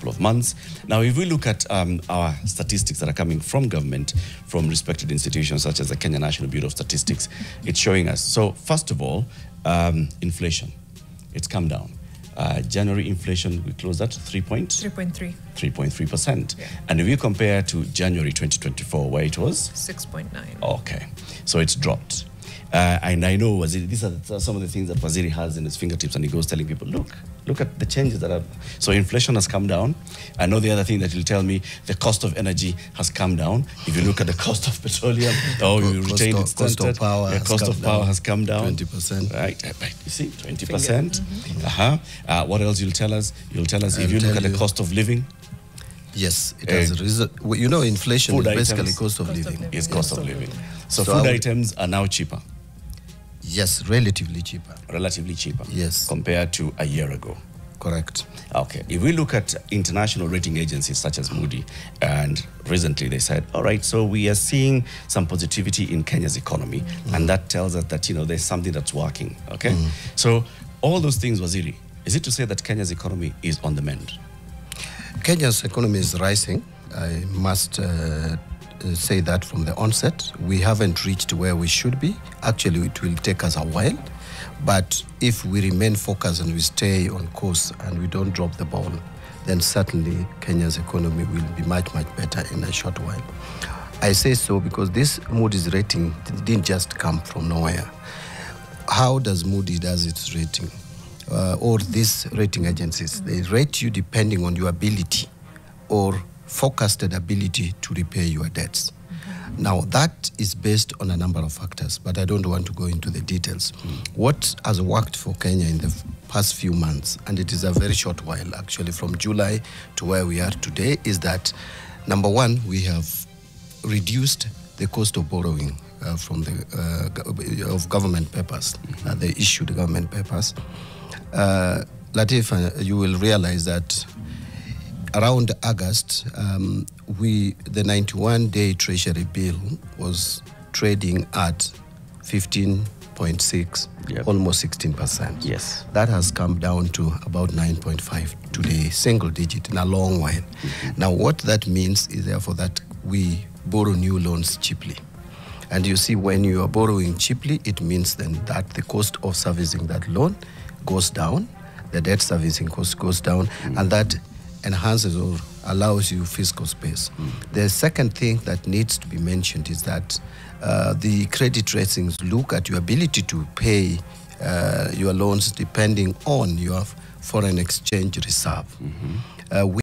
couple of months. Now, if we look at our statistics that are coming from government, from respected institutions such as the Kenya National Bureau of Statistics, it's showing us. So, first of all, inflation, it's come down. January inflation, we closed at 3.3%. 3.3%. Yeah. And if you compare to January 2024, where it was? 6.9. Okay. So it's dropped. And I know Waziri, these are some of the things that Waziri has in his fingertips, and he goes telling people, look at the changes that are. So inflation has come down. I know the other thing that he'll tell me, the cost of energy has come down. If you look at the cost of petroleum, you retained its cost of power. The cost of power has come down. 20%. Right. You see, 20%. What else you'll tell us? You'll tell us if you look at the cost of living. Yes, it has risen. You know, inflation is basically items, cost of living. It's cost of living. So food items are now cheaper. Yes, relatively cheaper. Relatively cheaper. Yes. Compared to a year ago. Correct. Okay. If we look at international rating agencies such as Moody, and recently they said, all right, so we are seeing some positivity in Kenya's economy, and that tells us that, there's something that's working. Okay. So all those things, Waziri, is it to say that Kenya's economy is on the mend? Kenya's economy is rising. I must say that from the onset. We haven't reached where we should be. Actually, it will take us a while. But if we remain focused and we stay on course and we don't drop the ball, then certainly Kenya's economy will be much, much better in a short while. I say so because this Moody's rating didn't just come from nowhere. How does Moody does its rating? Or these rating agencies, they rate you depending on your ability or forecasted ability to repay your debts. Now, that is based on a number of factors, but I don't want to go into the details. What has worked for Kenya in the past few months, and it is a very short while actually, from July to where we are today, is that, number one, we have reduced the cost of borrowing from the of government papers, the issued government papers. Latif, you will realize that around August, the 91-day Treasury bill was trading at 15.6, almost 16%. Yes. That has come down to about 9.5 today, single digit in a long while. Now, what that means is therefore that we borrow new loans cheaply. And you see, when you are borrowing cheaply, it means then that the cost of servicing that loan goes down, the debt servicing cost goes down, and that enhances or allows you fiscal space. The second thing that needs to be mentioned is that the credit ratings look at your ability to pay your loans depending on your foreign exchange reserve.